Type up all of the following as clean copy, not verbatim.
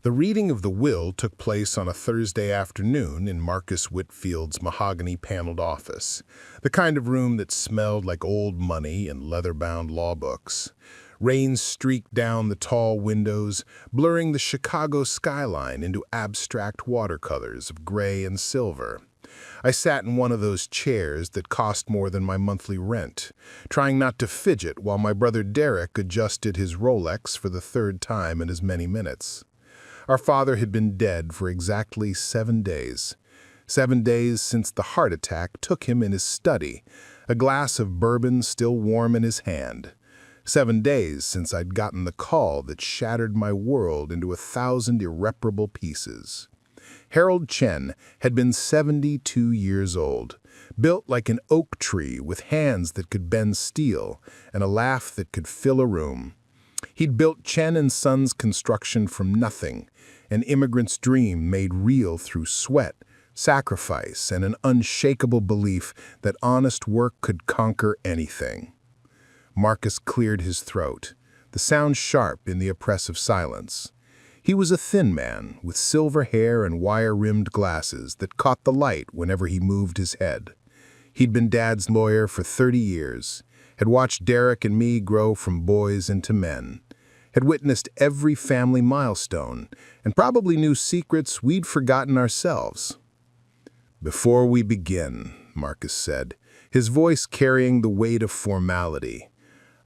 The reading of the will took place on a Thursday afternoon in Marcus Whitfield's mahogany-paneled office, the kind of room that smelled like old money and leather-bound law books. Rain streaked down the tall windows, blurring the Chicago skyline into abstract watercolors of gray and silver. I sat in one of those chairs that cost more than my monthly rent, trying not to fidget while my brother Derek adjusted his Rolex for the third time in as many minutes. Our father had been dead for exactly 7 days. 7 days since the heart attack took him in his study, a glass of bourbon still warm in his hand. 7 days since I'd gotten the call that shattered my world into 1,000 irreparable pieces. Harold Chen had been 72 years old, built like an oak tree with hands that could bend steel and a laugh that could fill a room. He'd built Chen & Sons Construction from nothing, an immigrant's dream made real through sweat, sacrifice, and an unshakable belief that honest work could conquer anything. Marcus cleared his throat, the sound sharp in the oppressive silence. He was a thin man, with silver hair and wire-rimmed glasses that caught the light whenever he moved his head. He'd been Dad's lawyer for 30 years, had watched Derek and me grow from boys into men, had witnessed every family milestone, and probably knew secrets we'd forgotten ourselves. "Before we begin," Marcus said, his voice carrying the weight of formality,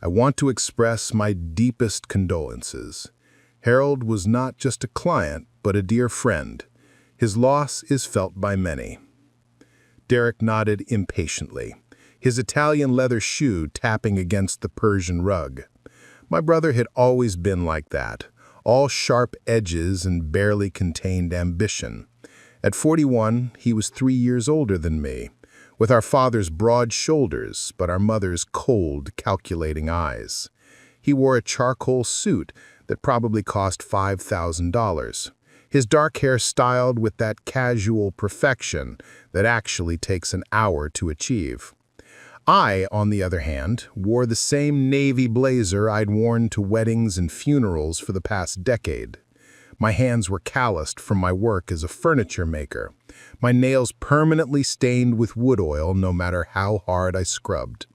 "I want to express my deepest condolences. Harold was not just a client, but a dear friend. His loss is felt by many." Derek nodded impatiently, his Italian leather shoe tapping against the Persian rug. My brother had always been like that, all sharp edges and barely contained ambition. At 41, he was 3 years older than me, with our father's broad shoulders but our mother's cold, calculating eyes. He wore a charcoal suit that probably cost $5,000. His dark hair styled with that casual perfection that actually takes an hour to achieve. I, on the other hand, wore the same navy blazer I'd worn to weddings and funerals for the past decade. My hands were calloused from my work as a furniture maker, my nails permanently stained with wood oil no matter how hard I scrubbed.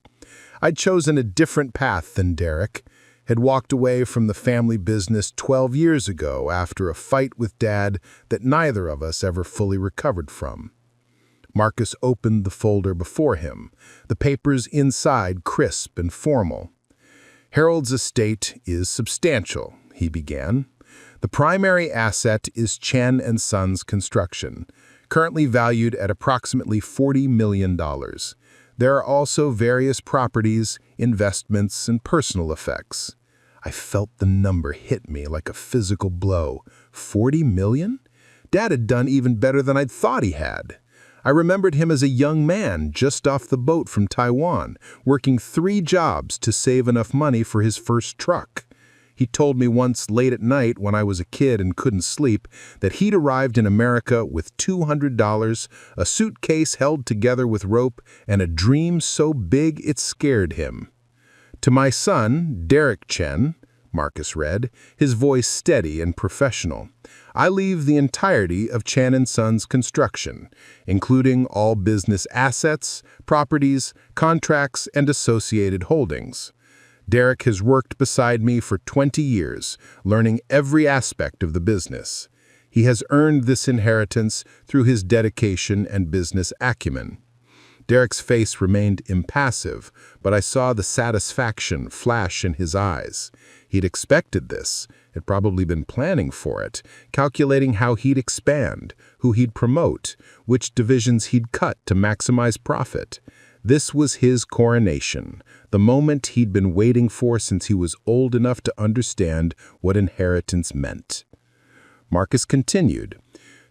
I'd chosen a different path than Derek, had walked away from the family business 12 years ago after a fight with Dad that neither of us ever fully recovered from. Marcus opened the folder before him, the papers inside crisp and formal. "Harold's estate is substantial," he began. "The primary asset is Chen & Sons Construction, currently valued at approximately $40 million. There are also various properties, investments, and personal effects." I felt the number hit me like a physical blow. 40 million? Dad had done even better than I'd thought he had. I remembered him as a young man just off the boat from Taiwan, working 3 jobs to save enough money for his first truck. He told me once late at night when I was a kid and couldn't sleep that he'd arrived in America with $200, a suitcase held together with rope, and a dream so big it scared him. "To my son, Derek Chen," Marcus read, his voice steady and professional, "I leave the entirety of Chen & Sons Construction, including all business assets, properties, contracts, and associated holdings. Derek has worked beside me for 20 years, learning every aspect of the business. He has earned this inheritance through his dedication and business acumen." Derek's face remained impassive, but I saw the satisfaction flash in his eyes. He'd expected this, had probably been planning for it, calculating how he'd expand, who he'd promote, which divisions he'd cut to maximize profit. This was his coronation, the moment he'd been waiting for since he was old enough to understand what inheritance meant. Marcus continued,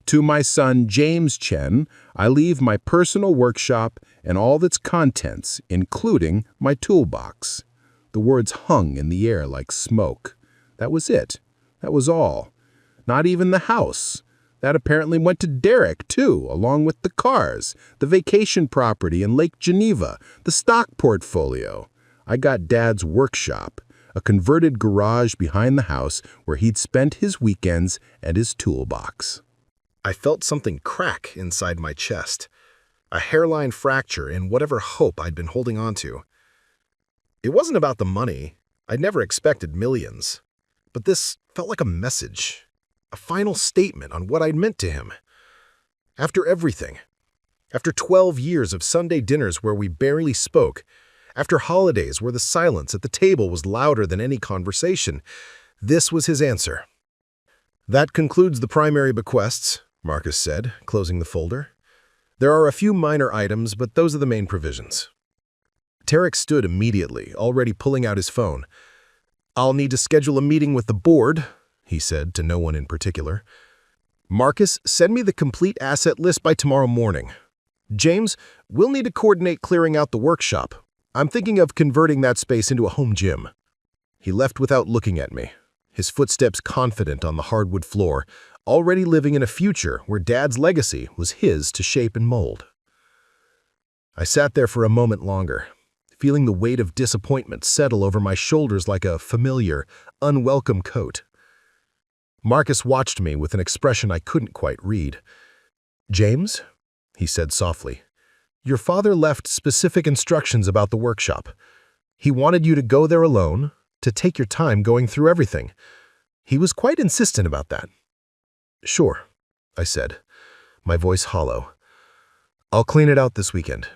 "To my son James Chen, I leave my personal workshop and all its contents, including my toolbox." The words hung in the air like smoke. That was it. That was all. Not even the house. That apparently went to Derek, too, along with the cars, the vacation property in Lake Geneva, the stock portfolio. I got Dad's workshop, a converted garage behind the house where he'd spent his weekends and his toolbox. I felt something crack inside my chest, a hairline fracture in whatever hope I'd been holding on to. It wasn't about the money. I'd never expected millions. But this felt like a message, a final statement on what I'd meant to him. After everything, after 12 years of Sunday dinners where we barely spoke, after holidays where the silence at the table was louder than any conversation, this was his answer. "That concludes the primary bequests," Marcus said, closing the folder. "There are a few minor items, but those are the main provisions." Tarek stood immediately, already pulling out his phone. "I'll need to schedule a meeting with the board," he said to no one in particular. "Marcus, send me the complete asset list by tomorrow morning. James, we'll need to coordinate clearing out the workshop. I'm thinking of converting that space into a home gym." He left without looking at me, his footsteps confident on the hardwood floor, already living in a future where Dad's legacy was his to shape and mold. I sat there for a moment longer, feeling the weight of disappointment settle over my shoulders like a familiar, unwelcome coat. Marcus watched me with an expression I couldn't quite read. "James," he said softly, "your father left specific instructions about the workshop. He wanted you to go there alone, to take your time going through everything. He was quite insistent about that." "Sure," I said, my voice hollow. "I'll clean it out this weekend."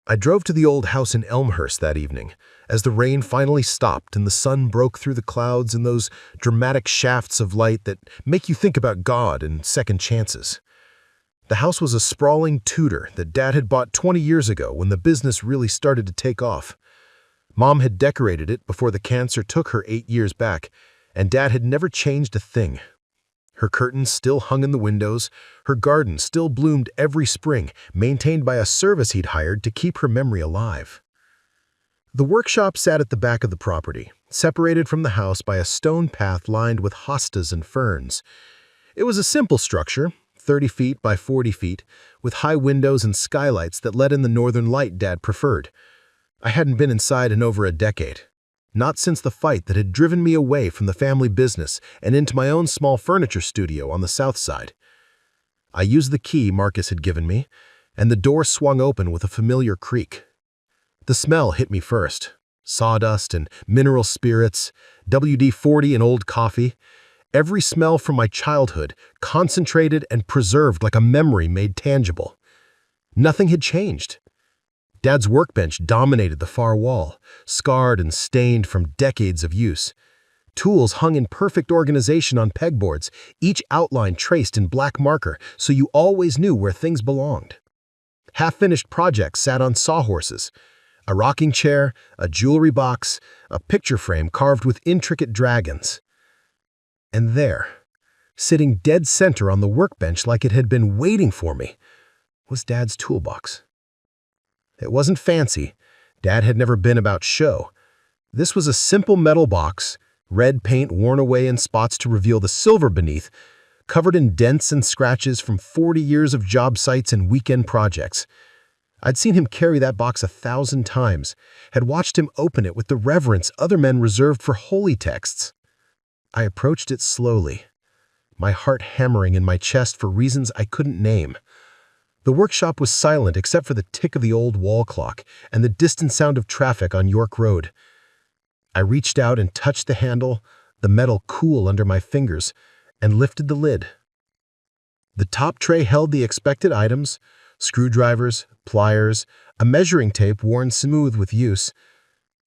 I drove to the old house in Elmhurst that evening, as the rain finally stopped and the sun broke through the clouds in those dramatic shafts of light that make you think about God and second chances. The house was a sprawling Tudor that Dad had bought 20 years ago when the business really started to take off. Mom had decorated it before the cancer took her 8 years back, and Dad had never changed a thing. Her curtains still hung in the windows, her garden still bloomed every spring, maintained by a service he'd hired to keep her memory alive. The workshop sat at the back of the property, separated from the house by a stone path lined with hostas and ferns. It was a simple structure, 30 feet by 40 feet, with high windows and skylights that let in the northern light Dad preferred. I hadn't been inside in over a decade. Not since the fight that had driven me away from the family business and into my own small furniture studio on the south side. I used the key Marcus had given me, and the door swung open with a familiar creak. The smell hit me first. Sawdust and mineral spirits, WD-40 and old coffee. Every smell from my childhood, concentrated and preserved like a memory made tangible. Nothing had changed. Dad's workbench dominated the far wall, scarred and stained from decades of use. Tools hung in perfect organization on pegboards, each outline traced in black marker so you always knew where things belonged. Half-finished projects sat on sawhorses. A rocking chair, a jewelry box, a picture frame carved with intricate dragons. And there, sitting dead center on the workbench like it had been waiting for me, was Dad's toolbox. It wasn't fancy. Dad had never been about show. This was a simple metal box, red paint worn away in spots to reveal the silver beneath, covered in dents and scratches from 40 years of job sites and weekend projects. I'd seen him carry that box 1,000 times, had watched him open it with the reverence other men reserved for holy texts. I approached it slowly, my heart hammering in my chest for reasons I couldn't name. The workshop was silent except for the tick of the old wall clock and the distant sound of traffic on York Road. I reached out and touched the handle, the metal cool under my fingers, and lifted the lid. The top tray held the expected items: screwdrivers, pliers, a measuring tape worn smooth with use.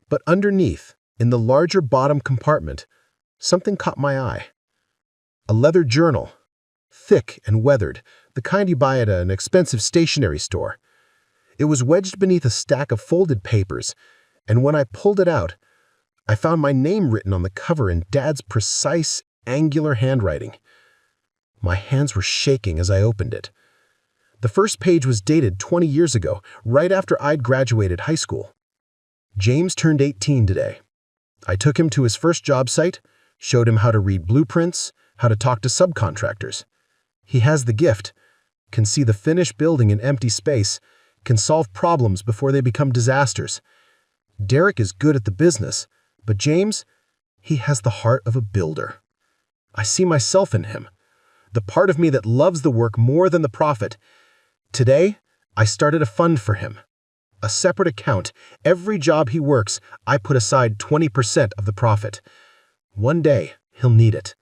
But underneath, in the larger bottom compartment, something caught my eye. A leather journal, thick and weathered, the kind you buy at an expensive stationery store. It was wedged beneath a stack of folded papers, and when I pulled it out, I found my name written on the cover in Dad's precise, angular handwriting. My hands were shaking as I opened it. The first page was dated 20 years ago, right after I'd graduated high school. James turned 18 today. I took him to his first job site, showed him how to read blueprints, how to talk to subcontractors. He has the gift, can see the finished building in empty space, can solve problems before they become disasters. Derek is good at the business, but James, He has the heart of a builder. I see myself in him, the part of me that loves the work more than the profit. Today, I started a fund for him. A separate account. Every job he works, I put aside 20% of the profit. One day, he'll need it.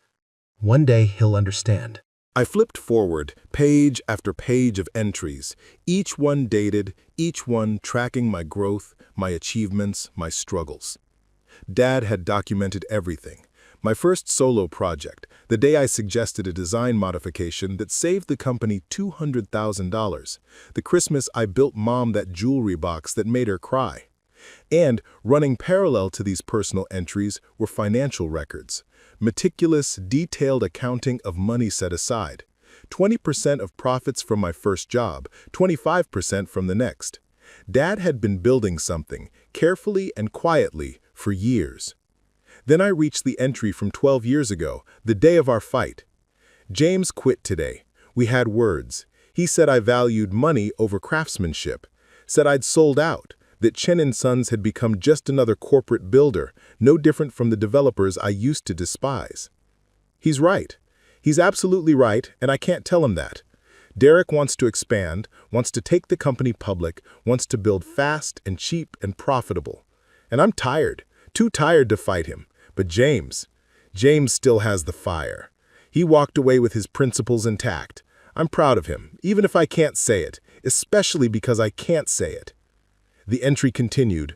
One day, he'll understand. I flipped forward, page after page of entries, each one dated, each one tracking my growth, my achievements, my struggles. Dad had documented everything. My first solo project, the day I suggested a design modification that saved the company $200,000. The Christmas I built Mom that jewelry box that made her cry. And running parallel to these personal entries were financial records. Meticulous, detailed accounting of money set aside. 20% of profits from my first job, 25% from the next. Dad had been building something, carefully and quietly, for years. Then I reached the entry from 12 years ago, the day of our fight. James quit today. We had words. He said I valued money over craftsmanship. Said I'd sold out. That Chen & Sons had become just another corporate builder, no different from the developers I used to despise. He's right. He's absolutely right, and I can't tell him that. Derek wants to expand, wants to take the company public, wants to build fast and cheap and profitable. And I'm tired, too tired to fight him. But James still has the fire. He walked away with his principles intact. I'm proud of him, even if I can't say it, especially because I can't say it. The entry continued.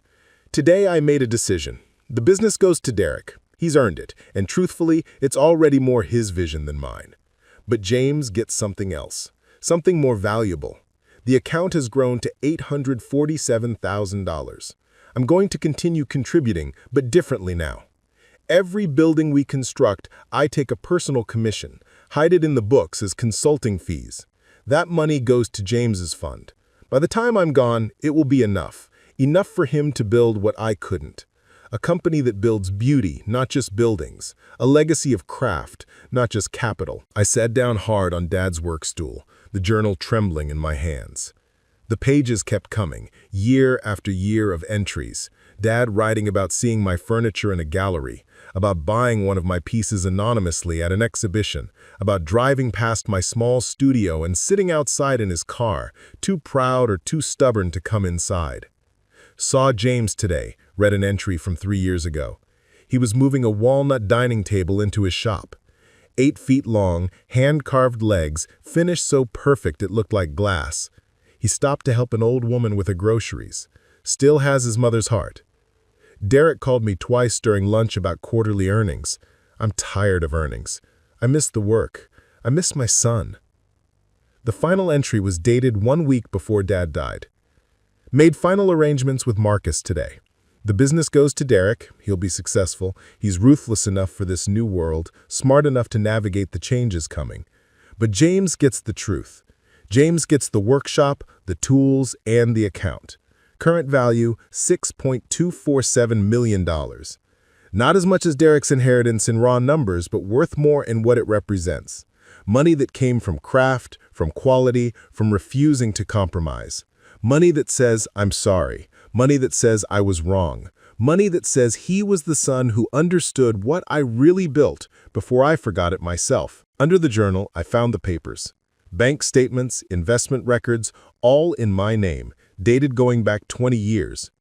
Today I made a decision. The business goes to Derek. He's earned it, and truthfully, it's already more his vision than mine. But James gets something else, something more valuable. The account has grown to $847,000. I'm going to continue contributing, but differently now. Every building we construct, I take a personal commission, hide it in the books as consulting fees. That money goes to James's fund. By the time I'm gone, it will be enough for him to build what I couldn't. A company that builds beauty, not just buildings. A legacy of craft, not just capital. I sat down hard on Dad's work stool, the journal trembling in my hands. The pages kept coming, year after year of entries. Dad writing about seeing my furniture in a gallery, about buying one of my pieces anonymously at an exhibition, about driving past my small studio and sitting outside in his car, too proud or too stubborn to come inside. Saw James today, read an entry from 3 years ago. He was moving a walnut dining table into his shop. 8 feet long, hand-carved legs, finished so perfect it looked like glass. He stopped to help an old woman with her groceries. Still has his mother's heart. Derek called me twice during lunch about quarterly earnings. I'm tired of earnings. I miss the work. I miss my son. The final entry was dated 1 week before Dad died. Made final arrangements with Marcus today. The business goes to Derek. He'll be successful. He's ruthless enough for this new world, smart enough to navigate the changes coming. But James gets the truth. James gets the workshop, the tools, and the account. Current value, $6.247 million. Not as much as Derek's inheritance in raw numbers, but worth more in what it represents. Money that came from craft, from quality, from refusing to compromise. Money that says, I'm sorry. Money that says I was wrong. Money that says he was the son who understood what I really built before I forgot it myself. Under the journal, I found the papers. Bank statements, investment records, all in my name, dated going back 20 years.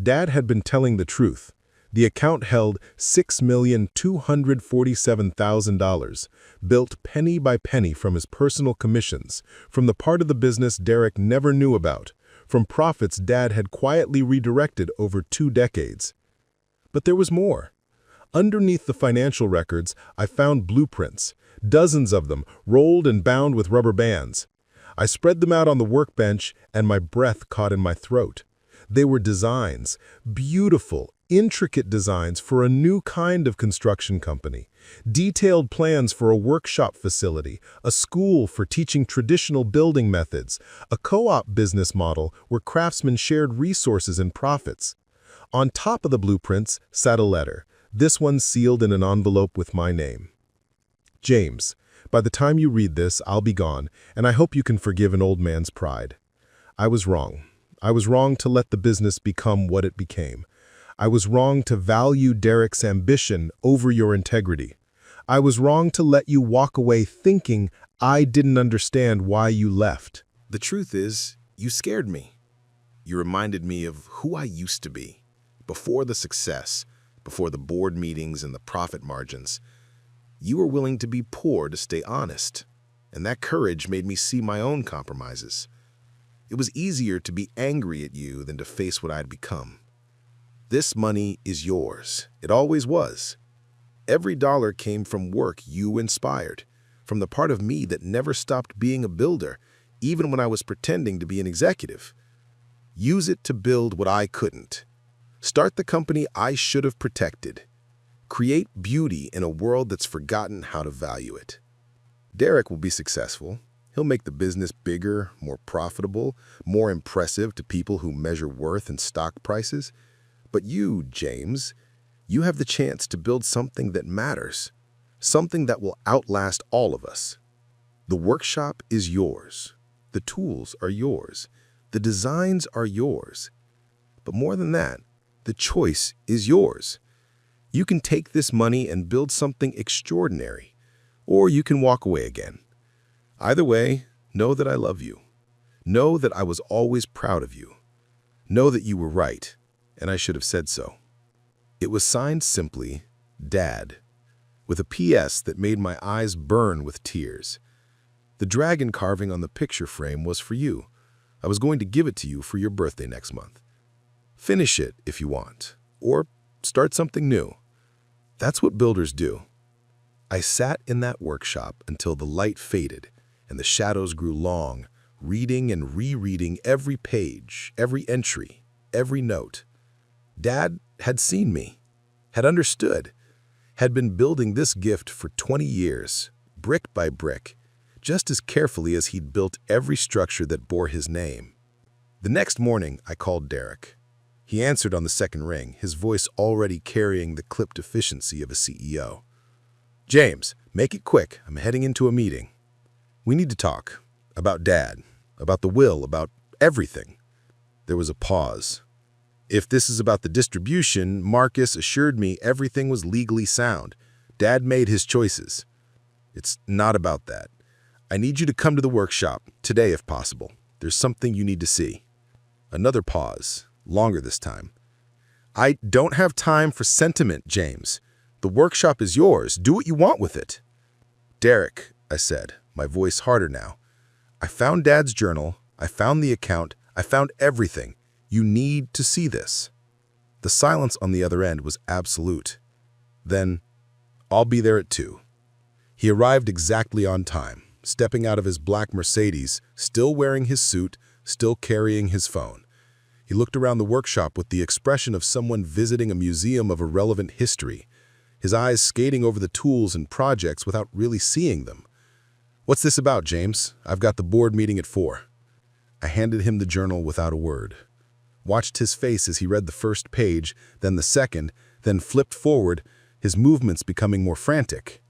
Dad had been telling the truth. The account held $6,247,000, built penny by penny from his personal commissions, from the part of the business Derek never knew about, from profits Dad had quietly redirected over 2 decades. But there was more. Underneath the financial records, I found blueprints, dozens of them, rolled and bound with rubber bands. I spread them out on the workbench, and my breath caught in my throat. They were designs, beautiful, intricate designs for a new kind of construction company, detailed plans for a workshop facility, a school for teaching traditional building methods, a co-op business model where craftsmen shared resources and profits. On top of the blueprints sat a letter, this one sealed in an envelope with my name. James, by the time you read this, I'll be gone, and I hope you can forgive an old man's pride. I was wrong. I was wrong to let the business become what it became. I was wrong to value Derek's ambition over your integrity. I was wrong to let you walk away thinking I didn't understand why you left. The truth is, you scared me. You reminded me of who I used to be, before the success, before the board meetings and the profit margins. You were willing to be poor to stay honest, and that courage made me see my own compromises. It was easier to be angry at you than to face what I'd become. This money is yours. It always was. Every dollar came from work you inspired, from the part of me that never stopped being a builder, even when I was pretending to be an executive. Use it to build what I couldn't. Start the company I should have protected. Create beauty in a world that's forgotten how to value it. Derek will be successful. He'll make the business bigger, more profitable, more impressive to people who measure worth in stock prices. But you, James, you have the chance to build something that matters, something that will outlast all of us. The workshop is yours. The tools are yours. The designs are yours. But more than that, the choice is yours. You can take this money and build something extraordinary, or you can walk away again. Either way, know that I love you. Know that I was always proud of you. Know that you were right, and I should have said so. It was signed simply, Dad, with a PS that made my eyes burn with tears. The dragon carving on the picture frame was for you. I was going to give it to you for your birthday next month. Finish it if you want, or start something new. That's what builders do. I sat in that workshop until the light faded and the shadows grew long, reading and rereading every page, every entry, every note. Dad had seen me, had understood, had been building this gift for 20 years, brick by brick, just as carefully as he'd built every structure that bore his name. The next morning, I called Derek. He answered on the second ring, his voice already carrying the clipped efficiency of a CEO. James, make it quick. I'm heading into a meeting. We need to talk about Dad, about the will, about everything. There was a pause. If this is about the distribution, Marcus assured me everything was legally sound. Dad made his choices. It's not about that. I need you to come to the workshop, today if possible. There's something you need to see. Another pause, longer this time. I don't have time for sentiment, James. The workshop is yours. Do what you want with it. Derek, I said, my voice harder now. I found Dad's journal. I found the account. I found everything. You need to see this. The silence on the other end was absolute. Then, I'll be there at 2. He arrived exactly on time, stepping out of his black Mercedes, still wearing his suit, still carrying his phone. He looked around the workshop with the expression of someone visiting a museum of irrelevant history, his eyes skating over the tools and projects without really seeing them. What's this about, James? I've got the board meeting at 4. I handed him the journal without a word. Watched his face as he read the first page, then the second, then flipped forward, his movements becoming more frantic.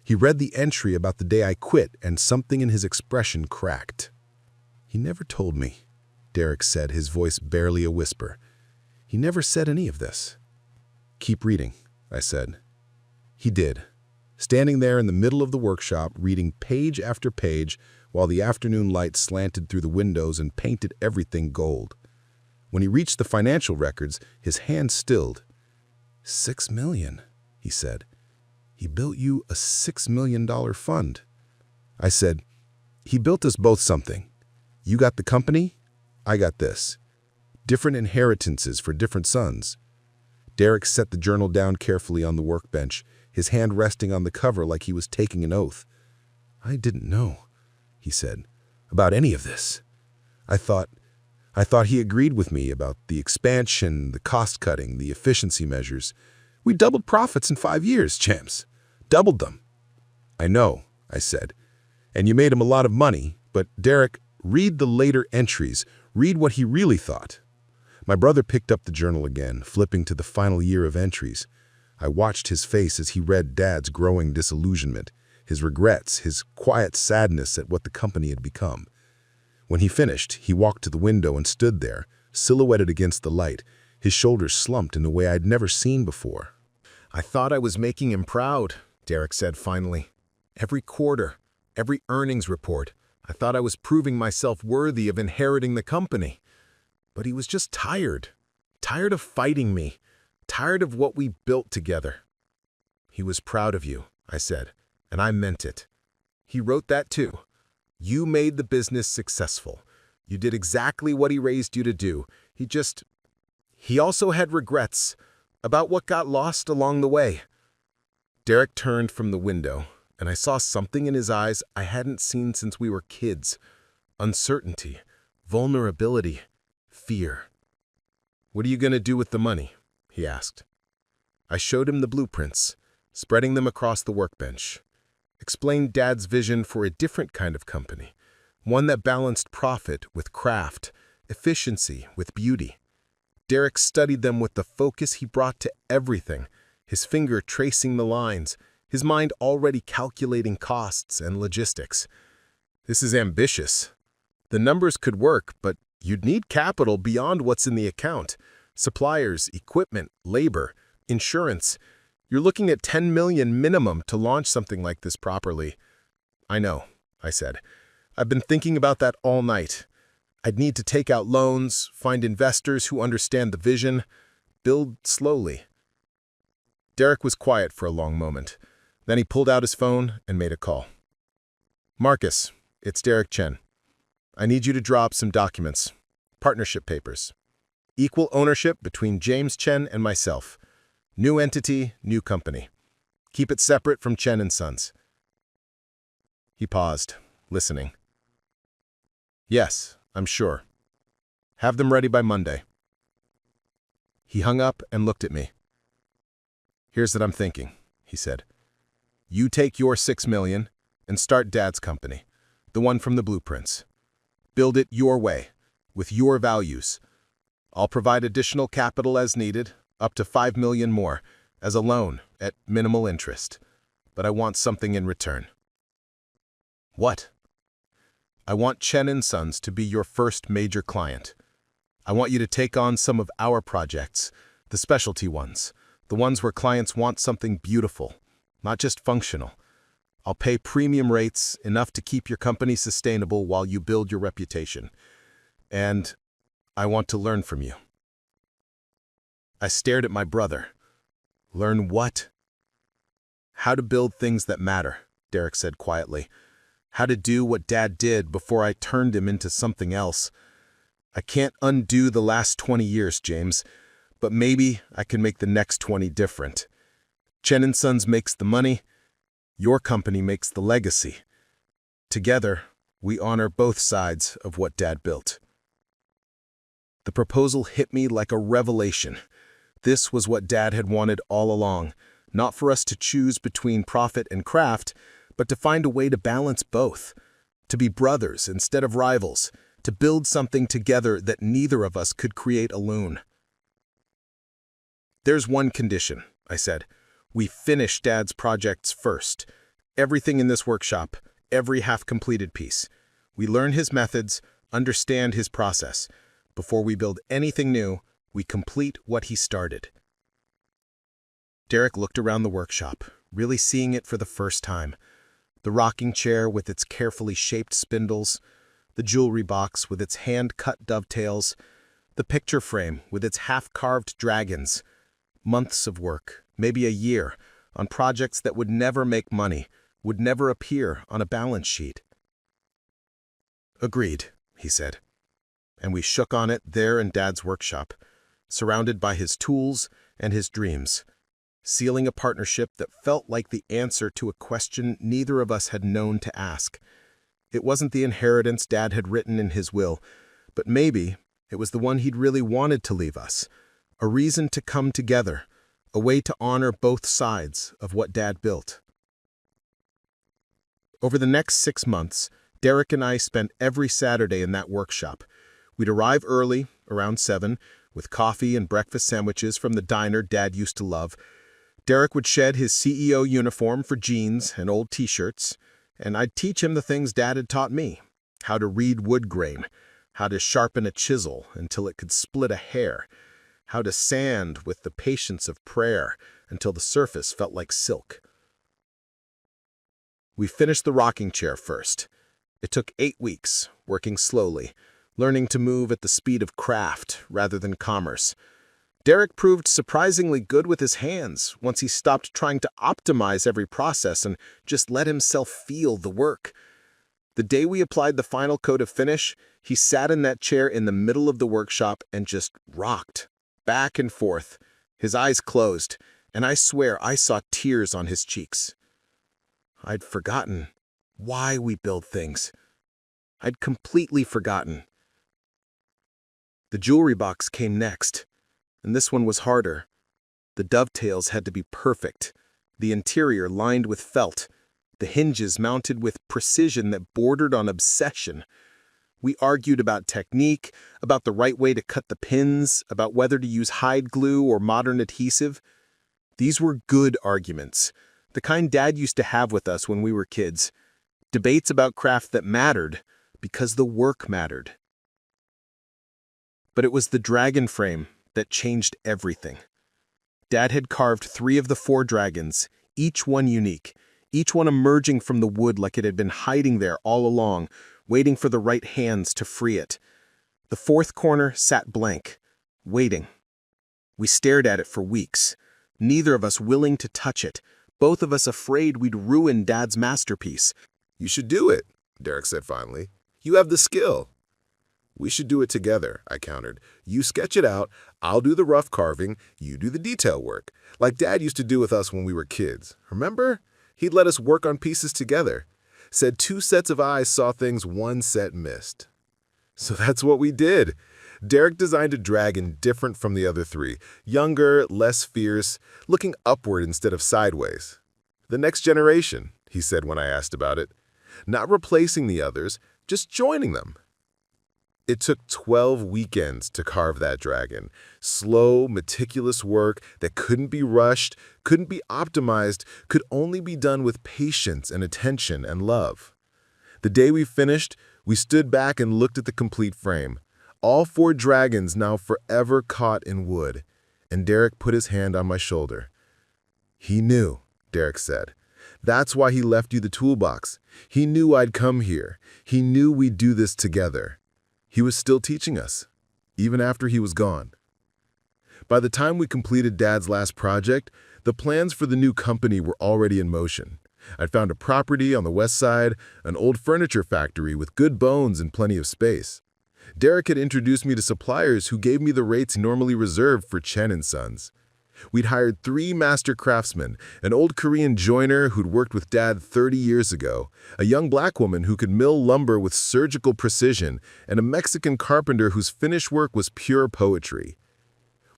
He read the entry about the day I quit, and something in his expression cracked. He never told me, Derek said, his voice barely a whisper. He never said any of this. Keep reading, I said. He did, standing there in the middle of the workshop, reading page after page while the afternoon light slanted through the windows and painted everything gold. When he reached the financial records, his hand stilled. $6 million, he said. He built you a $6 million fund. I said, he built us both something. You got the company, I got this. Different inheritances for different sons. Derek set the journal down carefully on the workbench, his hand resting on the cover like he was taking an oath. I didn't know, he said, about any of this. I thought he agreed with me about the expansion, the cost-cutting, the efficiency measures. We doubled profits in 5 years, James. Doubled them. I know, I said. And you made him a lot of money, but Derek, read the later entries. Read what he really thought. My brother picked up the journal again, flipping to the final year of entries. I watched his face as he read Dad's growing disillusionment, his regrets, his quiet sadness at what the company had become. When he finished, he walked to the window and stood there, silhouetted against the light, His shoulders slumped in a way I'd never seen before. "I thought I was making him proud," Derek said finally. "Every quarter, every earnings report, I thought I was proving myself worthy of inheriting the company. But he was just tired. Tired of fighting me. Tired of what we built together." "He was proud of you," I said, and I meant it. "He wrote that too. You made the business successful. You did exactly what he raised you to do. He also had regrets about what got lost along the way." Derek turned from the window, and I saw something in his eyes I hadn't seen since we were kids. Uncertainty, vulnerability, fear. "What are you going to do with the money?" he asked. I showed him the blueprints, spreading them across the workbench. Explained Dad's vision for a different kind of company, one that balanced profit with craft, efficiency with beauty. Derek studied them with the focus he brought to everything, his finger tracing the lines, his mind already calculating costs and logistics. "This is ambitious. The numbers could work, but you'd need capital beyond what's in the account. Suppliers, equipment, labor, insurance. You're looking at $10 million minimum to launch something like this properly." "I know," I said. "I've been thinking about that all night. I'd need to take out loans, find investors who understand the vision, build slowly." Derek was quiet for a long moment. Then he pulled out his phone and made a call. "Marcus, it's Derek Chen. I need you to draw up some documents. Partnership papers. Equal ownership between James Chen and myself. New entity, new company. Keep it separate from Chen & Sons." He paused, listening. "Yes, I'm sure. Have them ready by Monday." He hung up and looked at me. "Here's what I'm thinking," he said. "You take your $6 million and start Dad's company, the one from the blueprints. Build it your way, with your values. I'll provide additional capital as needed, up to $5 million more, as a loan at minimal interest. But I want something in return." "What?" "I want Chen & Sons to be your first major client. I want you to take on some of our projects, the specialty ones, the ones where clients want something beautiful, not just functional. I'll pay premium rates, enough to keep your company sustainable while you build your reputation. And I want to learn from you." I stared at my brother. "Learn what?" "How to build things that matter," Derek said quietly. "How to do what Dad did before I turned him into something else. I can't undo the last 20 years, James, but maybe I can make the next 20 different. Chen & Sons makes the money. Your company makes the legacy. Together, we honor both sides of what Dad built." The proposal hit me like a revelation. This was what Dad had wanted all along, not for us to choose between profit and craft, but to find a way to balance both, to be brothers instead of rivals, to build something together that neither of us could create alone. "There's one condition," I said. "We finish Dad's projects first. Everything in this workshop, every half-completed piece. We learn his methods, understand his process. Before we build anything new, we complete what he started." Derek looked around the workshop, really seeing it for the first time. The rocking chair with its carefully shaped spindles, the jewelry box with its hand-cut dovetails, the picture frame with its half-carved dragons. Months of work, maybe a year, on projects that would never make money, would never appear on a balance sheet. "Agreed," he said. And we shook on it there in Dad's workshop, surrounded by his tools and his dreams, sealing a partnership that felt like the answer to a question neither of us had known to ask. It wasn't the inheritance Dad had written in his will, but maybe it was the one he'd really wanted to leave us, a reason to come together, a way to honor both sides of what Dad built. Over the next 6 months, Derek and I spent every Saturday in that workshop. We'd arrive early, around 7, with coffee and breakfast sandwiches from the diner Dad used to love. Derek would shed his CEO uniform for jeans and old t-shirts, and I'd teach him the things Dad had taught me: how to read wood grain, how to sharpen a chisel until it could split a hair, how to sand with the patience of prayer until the surface felt like silk. We finished the rocking chair first. It took 8 weeks, working slowly, learning to move at the speed of craft rather than commerce. Derek proved surprisingly good with his hands once he stopped trying to optimize every process and just let himself feel the work. The day we applied the final coat of finish, he sat in that chair in the middle of the workshop and just rocked, back and forth, his eyes closed, and I swear I saw tears on his cheeks. I'd forgotten why we build things. I'd completely forgotten. The jewelry box came next, and this one was harder. The dovetails had to be perfect, the interior lined with felt, the hinges mounted with precision that bordered on obsession. We argued about technique, about the right way to cut the pins, about whether to use hide glue or modern adhesive. These were good arguments, the kind Dad used to have with us when we were kids. Debates about craft that mattered because the work mattered. But it was the dragon frame that changed everything. Dad had carved 3 of the 4 dragons, each one unique, each one emerging from the wood like it had been hiding there all along, waiting for the right hands to free it. The 4th corner sat blank, waiting. We stared at it for weeks, neither of us willing to touch it, both of us afraid we'd ruin Dad's masterpiece. "You should do it," Derek said finally. "You have the skill." "We should do it together," I countered. "You sketch it out, I'll do the rough carving, you do the detail work, like Dad used to do with us when we were kids. Remember? He'd let us work on pieces together. Said 2 sets of eyes saw things 1 set missed." So that's what we did. Derek designed a dragon different from the other 3, younger, less fierce, looking upward instead of sideways. "The next generation," he said when I asked about it. "Not replacing the others, just joining them." It took 12 weekends to carve that dragon. Slow, meticulous work that couldn't be rushed, couldn't be optimized, could only be done with patience and attention and love. The day we finished, we stood back and looked at the complete frame. All 4 dragons now forever caught in wood. And Derek put his hand on my shoulder. "He knew," Derek said. "That's why he left you the toolbox. He knew I'd come here. He knew we'd do this together." He was still teaching us, even after he was gone. By the time we completed Dad's last project, the plans for the new company were already in motion. I'd found a property on the west side, an old furniture factory with good bones and plenty of space. Derek had introduced me to suppliers who gave me the rates normally reserved for Chen & Sons. We'd hired 3 master craftsmen, an old Korean joiner who'd worked with Dad 30 years ago, a young black woman who could mill lumber with surgical precision, and a Mexican carpenter whose finish work was pure poetry.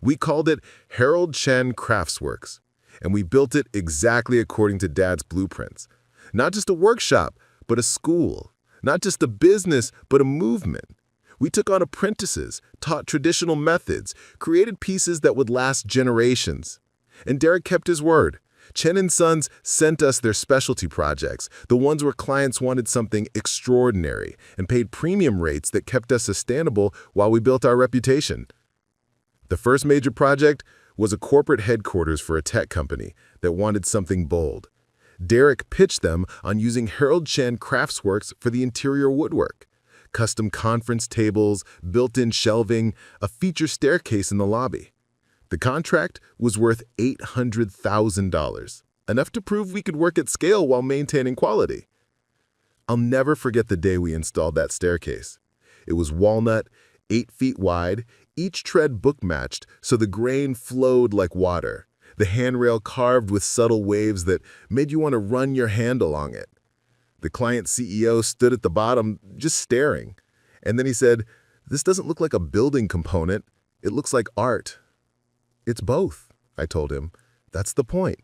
We called it Harold Chen Craftworks, and we built it exactly according to Dad's blueprints. Not just a workshop, but a school. Not just a business, but a movement. We took on apprentices, taught traditional methods, created pieces that would last generations. And Derek kept his word. Chen & Sons sent us their specialty projects, the ones where clients wanted something extraordinary and paid premium rates that kept us sustainable while we built our reputation. The first major project was a corporate headquarters for a tech company that wanted something bold. Derek pitched them on using Harold Chen Craftworks for the interior woodwork. Custom conference tables, built-in shelving, a feature staircase in the lobby. The contract was worth $800,000, enough to prove we could work at scale while maintaining quality. I'll never forget the day we installed that staircase. It was walnut, 8 feet wide, each tread book-matched so the grain flowed like water, the handrail carved with subtle waves that made you want to run your hand along it. The client CEO stood at the bottom, just staring. And then he said, "This doesn't look like a building component. It looks like art." "It's both," I told him. "That's the point."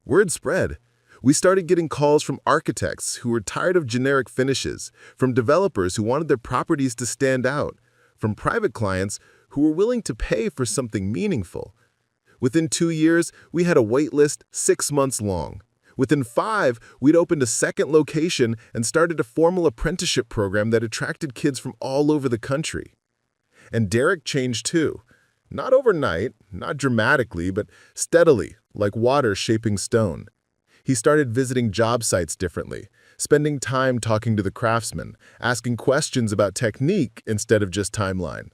Word spread. We started getting calls from architects who were tired of generic finishes, from developers who wanted their properties to stand out, from private clients who were willing to pay for something meaningful. Within 2 years, we had a wait list 6 months long. Within 5, we'd opened a second location and started a formal apprenticeship program that attracted kids from all over the country. And Derek changed too. Not overnight, not dramatically, but steadily, like water shaping stone. He started visiting job sites differently, spending time talking to the craftsmen, asking questions about technique instead of just timeline.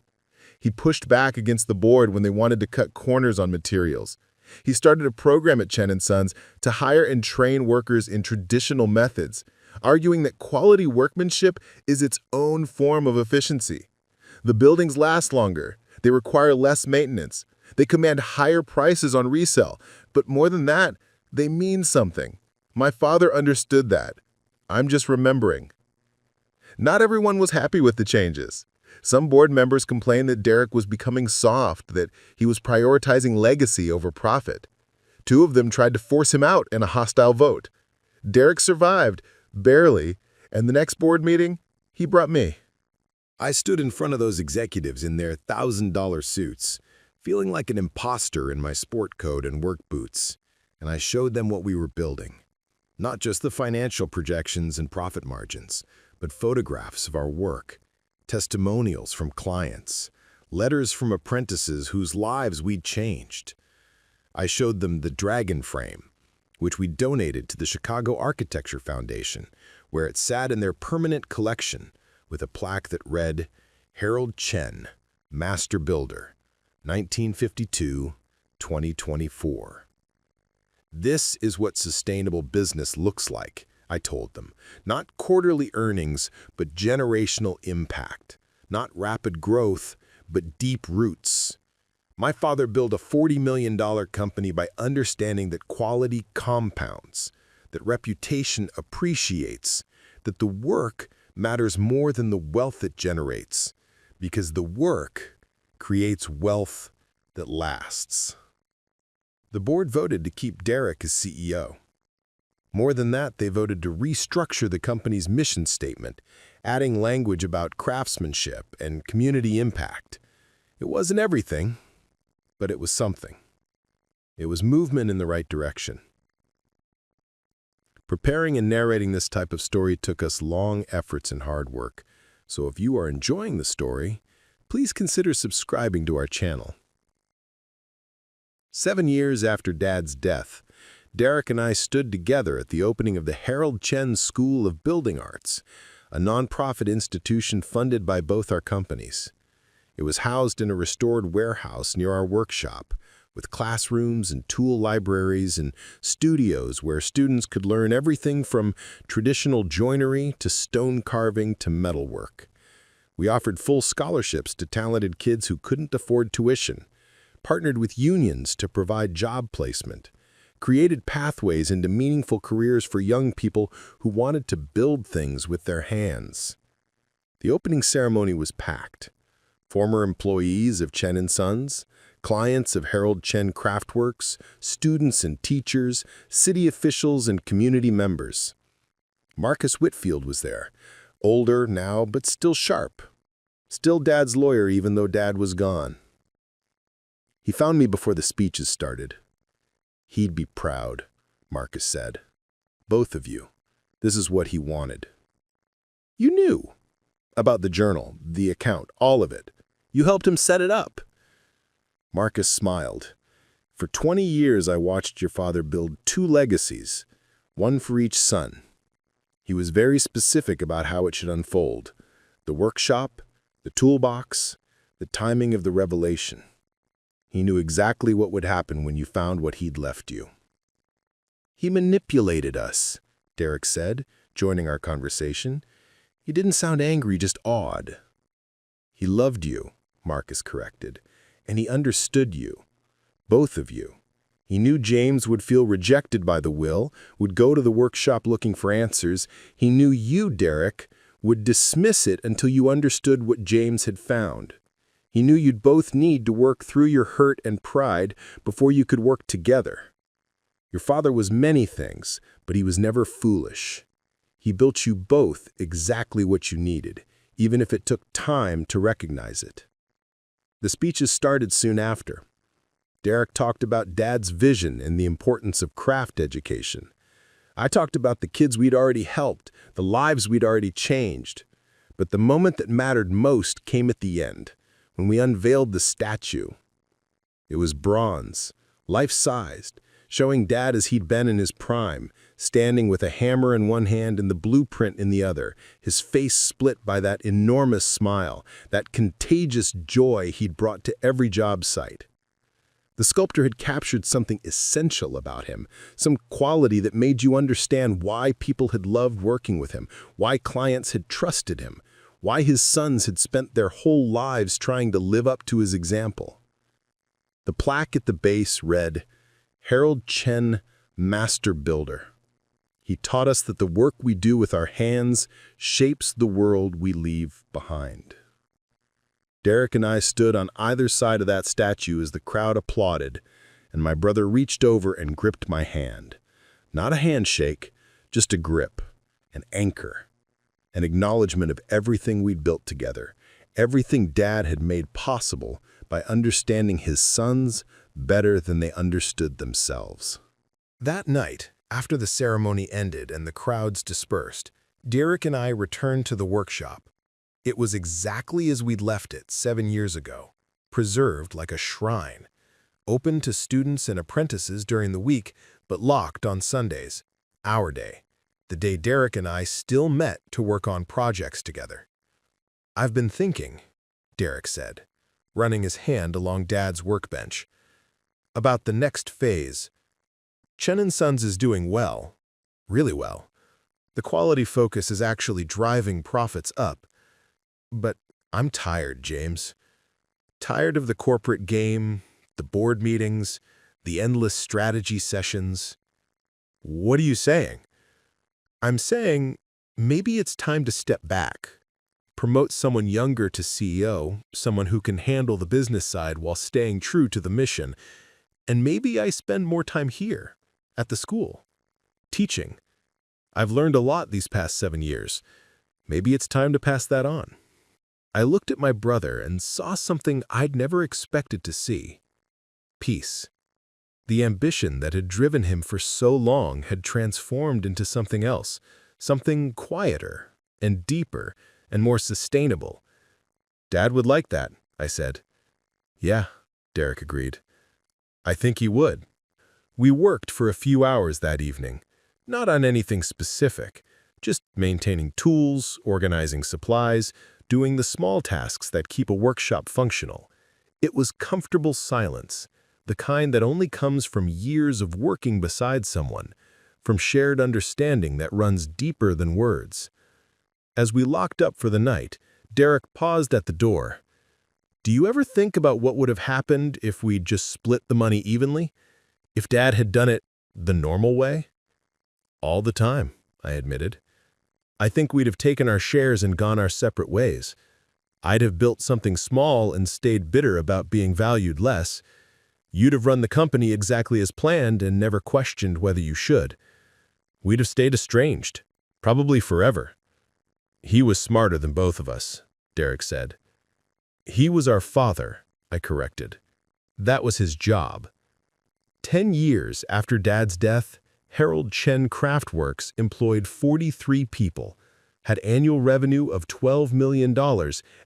He pushed back against the board when they wanted to cut corners on materials. He started a program at Chen & Sons to hire and train workers in traditional methods, arguing that quality workmanship is its own form of efficiency. The buildings last longer, they require less maintenance, they command higher prices on resale, but more than that, they mean something. My father understood that. I'm just remembering. Not everyone was happy with the changes. Some board members complained that Derek was becoming soft, that he was prioritizing legacy over profit. 2 of them tried to force him out in a hostile vote. Derek survived, barely, and the next board meeting, he brought me. I stood in front of those executives in their $1,000 suits, feeling like an imposter in my sport coat and work boots, and I showed them what we were building. Not just the financial projections and profit margins, but photographs of our work, testimonials from clients, letters from apprentices whose lives we'd changed. I showed them the dragon frame, which we donated to the Chicago Architecture Foundation, where it sat in their permanent collection with a plaque that read, Harold Chen, Master Builder, 1952-2024. This is what sustainable business looks like, I told them. Not quarterly earnings, but generational impact. Not rapid growth, but deep roots. My father built a $40 million company by understanding that quality compounds, that reputation appreciates, that the work matters more than the wealth it generates, because the work creates wealth that lasts. The board voted to keep Derek as CEO. More than that, they voted to restructure the company's mission statement, adding language about craftsmanship and community impact. It wasn't everything, but it was something. It was movement in the right direction. Preparing and narrating this type of story took us long efforts and hard work, so if you are enjoying the story, please consider subscribing to our channel. 7 years after Dad's death, Derek and I stood together at the opening of the Harold Chen School of Building Arts, a nonprofit institution funded by both our companies. It was housed in a restored warehouse near our workshop, with classrooms and tool libraries and studios where students could learn everything from traditional joinery to stone carving to metalwork. We offered full scholarships to talented kids who couldn't afford tuition, partnered with unions to provide job placement, created pathways into meaningful careers for young people who wanted to build things with their hands. The opening ceremony was packed. Former employees of Chen & Sons, clients of Harold Chen Craftworks, students and teachers, city officials and community members. Marcus Whitfield was there, older now but still sharp. Still Dad's lawyer even though Dad was gone. He found me before the speeches started. He'd be proud, Marcus said. Both of you. This is what he wanted. You knew about the journal, the account, all of it. You helped him set it up. Marcus smiled. For 20 years, I watched your father build 2 legacies, one for each son. He was very specific about how it should unfold. The workshop, the toolbox, the timing of the revelation. He knew exactly what would happen when you found what he'd left you. He manipulated us, Derek said, joining our conversation. He didn't sound angry, just awed. He loved you, Marcus corrected, and he understood you, both of you. He knew James would feel rejected by the will, would go to the workshop looking for answers. He knew you, Derek, would dismiss it until you understood what James had found. He knew you'd both need to work through your hurt and pride before you could work together. Your father was many things, but he was never foolish. He built you both exactly what you needed, even if it took time to recognize it. The speeches started soon after. Derek talked about Dad's vision and the importance of craft education. I talked about the kids we'd already helped, the lives we'd already changed. But the moment that mattered most came at the end, when we unveiled the statue. It was bronze, life-sized, showing Dad as he'd been in his prime, standing with a hammer in one hand and the blueprint in the other, his face split by that enormous smile, that contagious joy he'd brought to every job site. The sculptor had captured something essential about him, some quality that made you understand why people had loved working with him, why clients had trusted him, why his sons had spent their whole lives trying to live up to his example. The plaque at the base read, "Harold Chen, Master Builder." He taught us that the work we do with our hands shapes the world we leave behind. Derek and I stood on either side of that statue as the crowd applauded, and my brother reached over and gripped my hand. Not a handshake, just a grip, an anchor, an acknowledgement of everything we'd built together, everything Dad had made possible by understanding his sons better than they understood themselves. That night, after the ceremony ended and the crowds dispersed, Derek and I returned to the workshop. It was exactly as we'd left it 7 years ago, preserved like a shrine, open to students and apprentices during the week, but locked on Sundays, our day, the day Derek and I still met to work on projects together. "I've been thinking," Derek said, running his hand along Dad's workbench, "about the next phase. Chen & Sons is doing well, really well. The quality focus is actually driving profits up. But I'm tired, James. Tired of the corporate game, the board meetings, the endless strategy sessions." "What are you saying?" "I'm saying maybe it's time to step back, promote someone younger to CEO, someone who can handle the business side while staying true to the mission, and maybe I spend more time here, at the school, teaching. I've learned a lot these past 7 years. Maybe it's time to pass that on." I looked at my brother and saw something I'd never expected to see. Peace. The ambition that had driven him for so long had transformed into something else, something quieter and deeper and more sustainable. "Dad would like that," I said. "Yeah," Derek agreed. "I think he would." We worked for a few hours that evening, not on anything specific, just maintaining tools, organizing supplies, doing the small tasks that keep a workshop functional. It was comfortable silence, the kind that only comes from years of working beside someone, from shared understanding that runs deeper than words. As we locked up for the night, Derek paused at the door. "Do you ever think about what would have happened if we'd just split the money evenly? If Dad had done it the normal way?" "All the time," I admitted. "I think we'd have taken our shares and gone our separate ways. I'd have built something small and stayed bitter about being valued less. You'd have run the company exactly as planned and never questioned whether you should. We'd have stayed estranged, probably forever." "He was smarter than both of us," Derek said. "He was our father," I corrected. "That was his job." 10 years after Dad's death, Harold Chen Craftworks employed 43 people, had annual revenue of $12 million,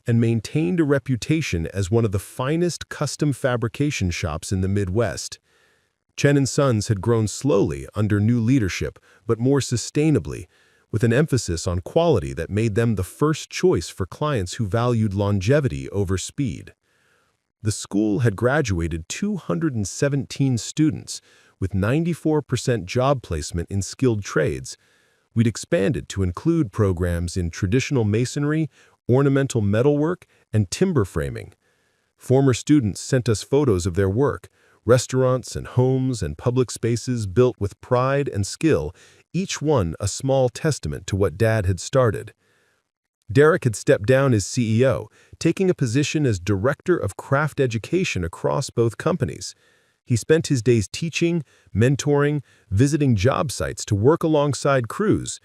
and maintained a reputation as one of the finest custom fabrication shops in the Midwest. Chen & Sons had grown slowly under new leadership, but more sustainably, with an emphasis on quality that made them the first choice for clients who valued longevity over speed. The school had graduated 217 students, with 94% job placement in skilled trades. We'd expanded to include programs in traditional masonry, ornamental metalwork, and timber framing. Former students sent us photos of their work, restaurants and homes and public spaces built with pride and skill, each one a small testament to what Dad had started. Derek had stepped down as CEO, taking a position as Director of Craft Education across both companies. He spent his days teaching, mentoring, visiting job sites to work alongside crews.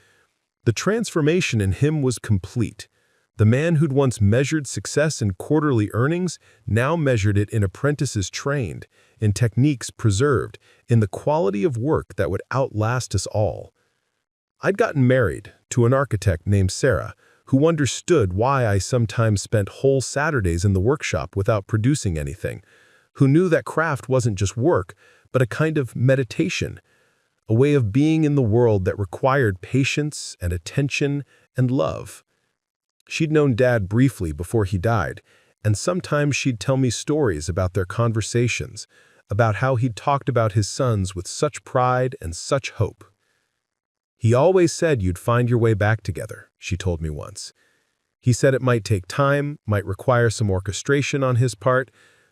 The transformation in him was complete. The man who'd once measured success in quarterly earnings now measured it in apprentices trained, in techniques preserved, in the quality of work that would outlast us all. I'd gotten married to an architect named Sarah, who understood why I sometimes spent whole Saturdays in the workshop without producing anything, who knew that craft wasn't just work, but a kind of meditation, a way of being in the world that required patience and attention and love. She'd known Dad briefly before he died, and sometimes she'd tell me stories about their conversations, about how he'd talked about his sons with such pride and such hope. "He always said you'd find your way back together," she told me once. He said it might take time, might require some orchestration on his part,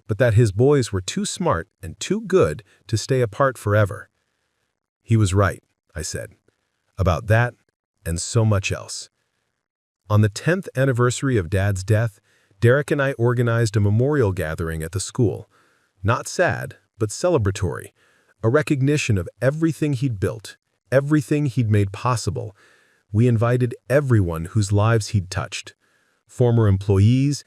but that his boys were too smart and too good to stay apart forever. He was right, I said, about that and so much else. On the 10th anniversary of Dad's death, Derek and I organized a memorial gathering at the school. Not sad, but celebratory, a recognition of everything he'd built, everything he'd made possible. We invited everyone whose lives he'd touched. Former employees,